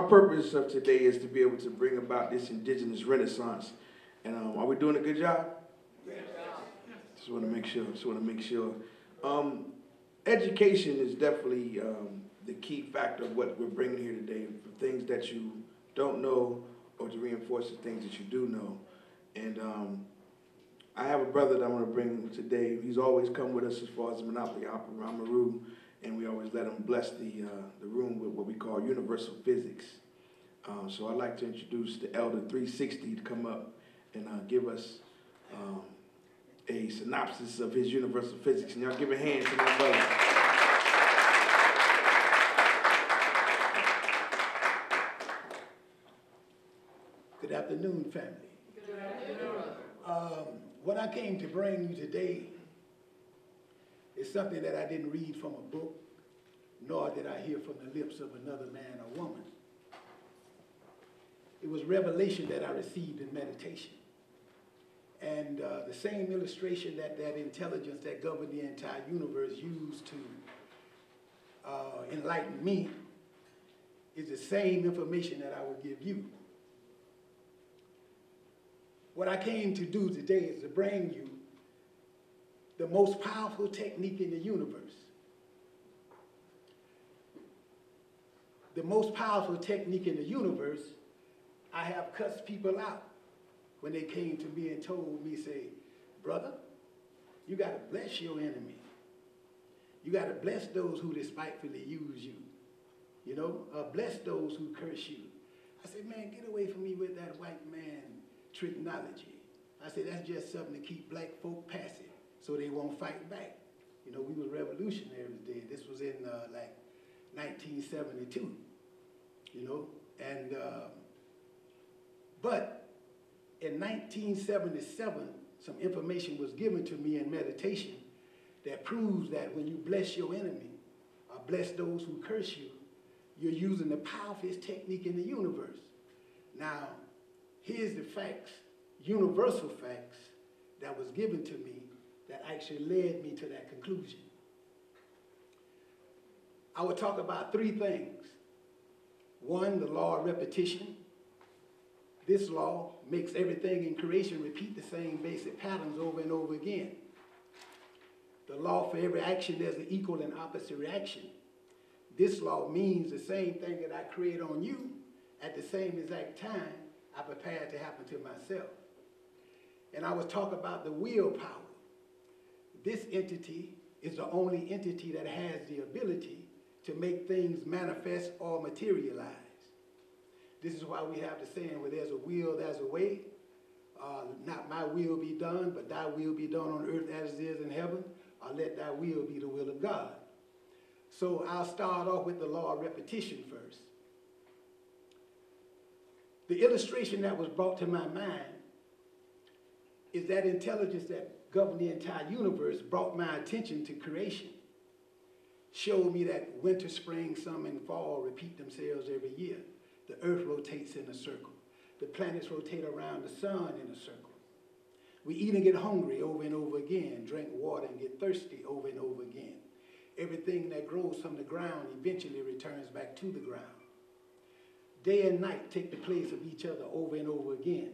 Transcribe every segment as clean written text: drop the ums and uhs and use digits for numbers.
purpose of today is to be able to bring about this indigenous renaissance. And are we doing a good job? Just want to make sure. Just want to make sure. Education is definitely the key factor of what we're bringing here today, for things that you don't know or to reinforce the things that you do know. And I have a brother that I want to bring today. He's always come with us as far as the Monopoly Opera, Ramaru, and we always let him bless the room with what we call universal physics. So I'd like to introduce the Elder 360 to come up and give us a synopsis of his universal physics. And y'all give a hand to my brother. Good afternoon, family. Good afternoon. What I came to bring you today is something that I didn't read from a book, nor did I hear from the lips of another man or woman. It was revelation that I received in meditation. And the same illustration that intelligence that governed the entire universe used to enlighten me is the same information that I will give you. What I came to do today is to bring you the most powerful technique in the universe. The most powerful technique in the universe, I have cussed people out when they came to me and told me, say, brother, you got to bless your enemy. You got to bless those who despitefully use you. You know, bless those who curse you. I said, man, get away from me with that white man tricknology. I said, that's just something to keep black folk passive so they won't fight back. You know, we was revolutionaries then. This was in like 1972, you know, and but in 1977, some information was given to me in meditation that proves that when you bless your enemy or bless those who curse you, you're using the powerfulest technique in the universe. Now, here's the facts, universal facts that was given to me that actually led me to that conclusion. I would talk about three things. One, the law of repetition. This law makes everything in creation repeat the same basic patterns over and over again. The law, for every action, there's an equal and opposite reaction. This law means the same thing that I create on you at the same exact time I prepared to happen to myself. And I was talking about the willpower. This entity is the only entity that has the ability to make things manifest or materialize. This is why we have the saying, where there's a will, there's a way. Not my will be done, but thy will be done on earth as it is in heaven, or let thy will be the will of God. So I'll start off with the law of repetition first. The illustration that was brought to my mind is that intelligence that governed the entire universe brought my attention to creation. Showed me that winter, spring, summer, and fall repeat themselves every year. The earth rotates in a circle. The planets rotate around the sun in a circle. We eat and get hungry over and over again, drink water and get thirsty over and over again. Everything that grows from the ground eventually returns back to the ground. Day and night take the place of each other over and over again.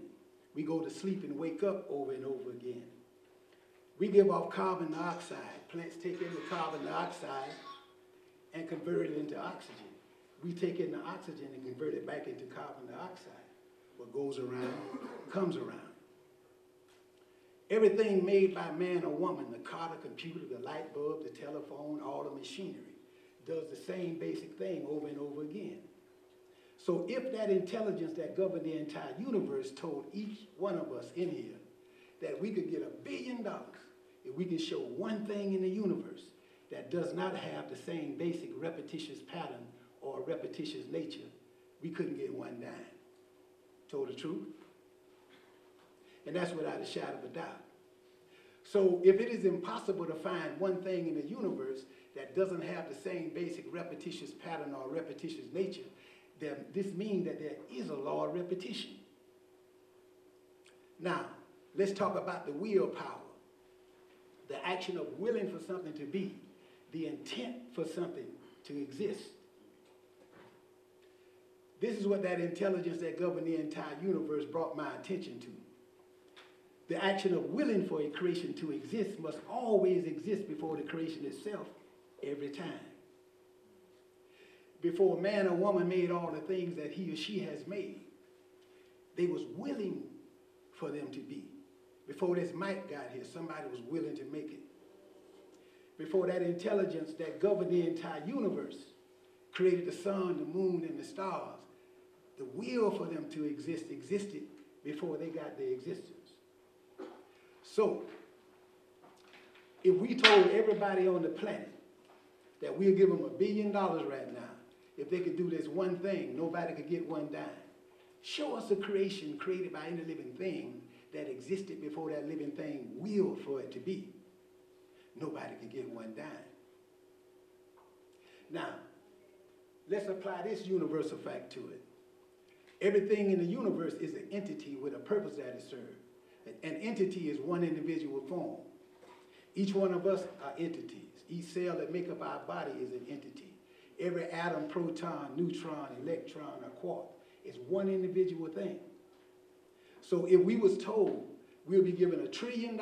We go to sleep and wake up over and over again. We give off carbon dioxide. Plants take in the carbon dioxide and convert it into oxygen. We take in the oxygen and convert it back into carbon dioxide. What goes around comes around. Everything made by man or woman, the car, the computer, the light bulb, the telephone, all the machinery, does the same basic thing over and over again. So if that intelligence that governed the entire universe told each one of us in here that we could get $1 billion if we can show one thing in the universe that does not have the same basic repetitious pattern or repetitious nature, we couldn't get one dime. Told the truth? And that's without a shadow of a doubt. So if it is impossible to find one thing in the universe that doesn't have the same basic repetitious pattern or repetitious nature, then this means that there is a law of repetition. Now, let's talk about the willpower. The action of willing for something to be, the intent for something to exist. This is what that intelligence that governed the entire universe brought my attention to. The action of willing for a creation to exist must always exist before the creation itself, every time. Before man or woman made all the things that he or she has made, they was willing for them to be. Before this mic got here, somebody was willing to make it. Before that intelligence that governed the entire universe created the sun, the moon, and the stars, the will for them to exist existed before they got their existence. So, if we told everybody on the planet that we'll give them $1 billion right now, if they could do this one thing, nobody could get one dime. Show us a creation created by any living thing that existed before that living thing willed for it to be. Nobody could get one dime. Now, let's apply this universal fact to it. Everything in the universe is an entity with a purpose that it serves. An entity is one individual form. Each one of us are entities. Each cell that make up our body is an entity. Every atom, proton, neutron, electron, or quark is one individual thing. So if we was told we'll be given $1 trillion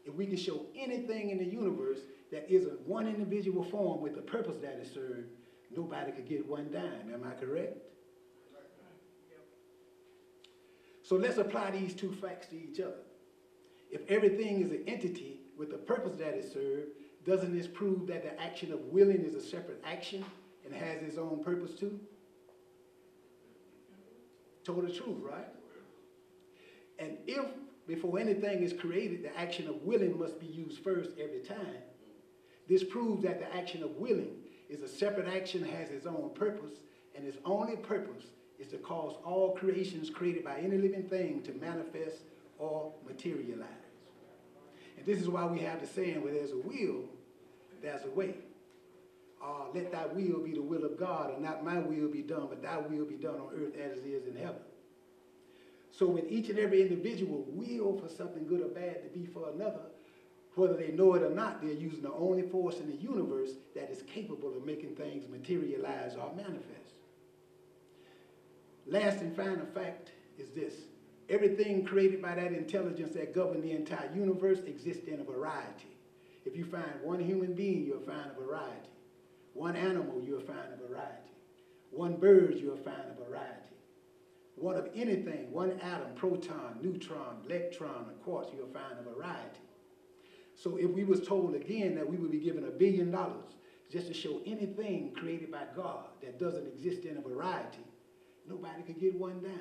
if we can show anything in the universe that is a one individual form with the purpose that it serves, nobody could get one dime. Am I correct? So let's apply these two facts to each other. If everything is an entity with the purpose that it serves, doesn't this prove that the action of willing is a separate action and has its own purpose too? Told the truth, right? And if before anything is created, the action of willing must be used first every time, this proves that the action of willing is a separate action, has its own purpose, and its only purpose is to cause all creations created by any living thing to manifest or materialize. And this is why we have the saying, where there's a will, there's a way. Let thy will be the will of God, and not my will be done, but thy will be done on earth as it is in heaven. So when each and every individual will for something good or bad to be for another, whether they know it or not, they're using the only force in the universe that is capable of making things materialize or manifest. Last and final fact is this. Everything created by that intelligence that governs the entire universe exists in a variety. If you find one human being, you'll find a variety. One animal, you'll find a variety. One bird, you'll find a variety. One of anything, one atom, proton, neutron, electron, or quartz, you'll find a variety. So if we was told again that we would be given $1 billion just to show anything created by God that doesn't exist in a variety, nobody could get one dime.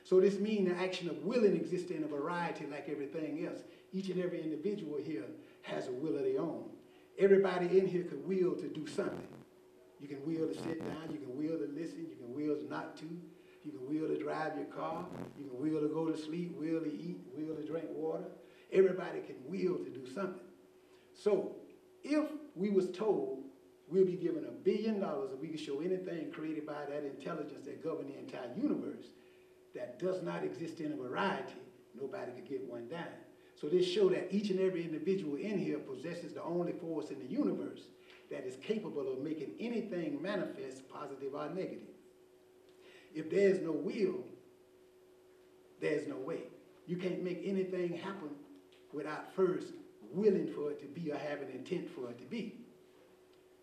So this means the action of willing exists in a variety like everything else. Each and every individual here has a will of their own. Everybody in here could will to do something. You can will to sit down, you can will to listen, you can will not to. You can will to drive your car, you can will to go to sleep, will to eat, will to drink water. Everybody can will to do something. So if we was told we'll be given $1 billion if we can show anything created by that intelligence that governs the entire universe that does not exist in a variety, nobody could get one dime. So this shows that each and every individual in here possesses the only force in the universe that is capable of making anything manifest, positive or negative. If there's no will, there's no way. You can't make anything happen without first willing for it to be or having intent for it to be.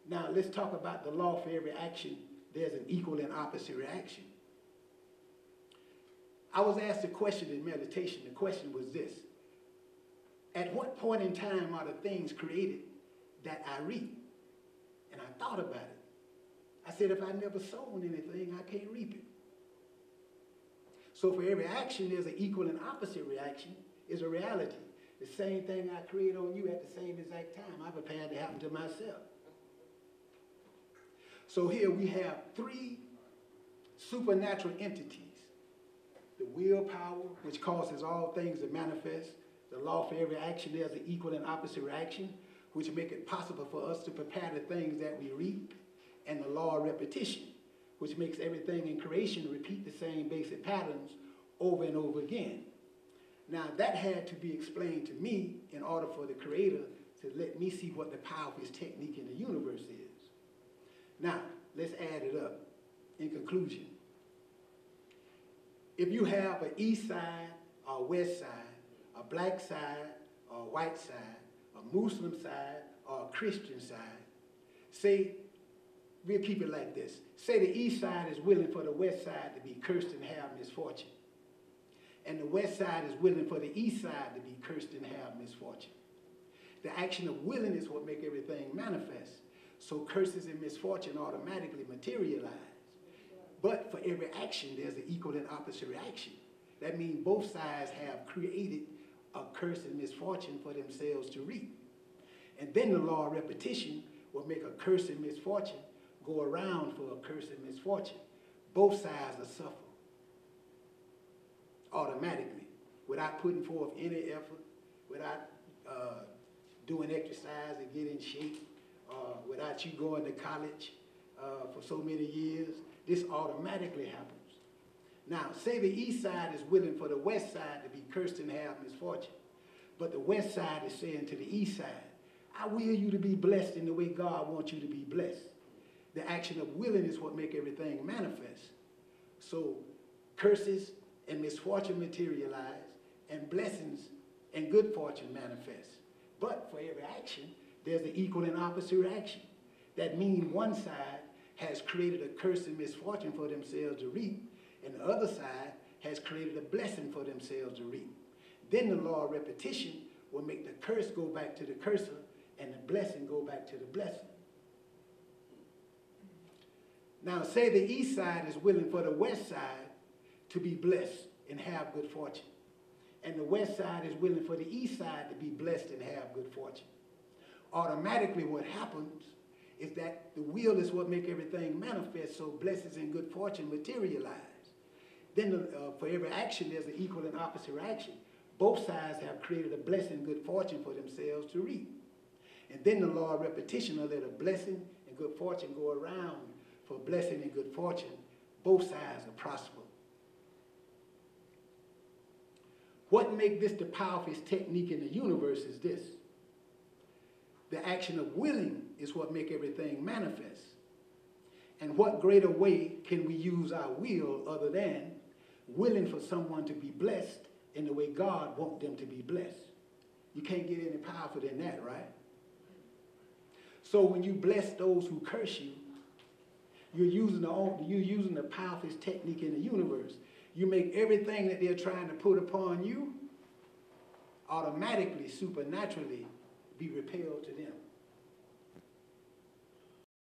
Now let's talk about the law for every action. There's an equal and opposite reaction. I was asked a question in meditation. The question was this. At what point in time are the things created that I reap? And I thought about it. I said, if I never sown anything, I can't reap it. So for every action, there's an equal and opposite reaction, is a reality. The same thing I create on you at the same exact time, I prepared to happen to myself. So here we have three supernatural entities. The willpower, which causes all things to manifest. The law for every action, there's an equal and opposite reaction, which make it possible for us to prepare the things that we reap. And the law of repetition, which makes everything in creation repeat the same basic patterns over and over again. Now that had to be explained to me in order for the Creator to let me see what the power of His technique in the universe is. Now, let's add it up. In conclusion, If you have an east side or a west side, a black side or a white side, a Muslim side or a Christian side, say, we'll keep it like this. Say the east side is willing for the west side to be cursed and have misfortune. And the west side is willing for the east side to be cursed and have misfortune. The action of willing is what makes everything manifest. So curses and misfortune automatically materialize. But for every action, there's an equal and opposite reaction. That means both sides have created a curse and misfortune for themselves to reap. And then the law of repetition will make a curse and misfortune go around for a curse and misfortune. Both sides will suffer automatically without putting forth any effort, without doing exercise and getting in shape, without you going to college for so many years. This automatically happens. Now, say the east side is willing for the west side to be cursed and have misfortune, but the west side is saying to the east side, I will you to be blessed in the way God wants you to be blessed. The action of willing is what makes everything manifest. So curses and misfortune materialize, and blessings and good fortune manifest. But for every action, there's an equal and opposite reaction. That means one side has created a curse and misfortune for themselves to reap, and the other side has created a blessing for themselves to reap. Then the law of repetition will make the curse go back to the curser and the blessing go back to the blessing. Now, say the east side is willing for the west side to be blessed and have good fortune, and the west side is willing for the east side to be blessed and have good fortune. Automatically what happens is that the will is what makes everything manifest, so blessings and good fortune materialize. Then for every action, there's an equal and opposite reaction. Both sides have created a blessing and good fortune for themselves to reap. And then the law of repetition will let a blessing and good fortune go around for blessing and good fortune. Both sides are prosperous. What makes this the powerful technique in the universe is this. The action of willing is what makes everything manifest. And what greater way can we use our will other than willing for someone to be blessed in the way God wants them to be blessed? You can't get any powerful than that, right? So when you bless those who curse you, you're using the powerful technique in the universe. You make everything that they're trying to put upon you automatically, supernaturally be repelled to them.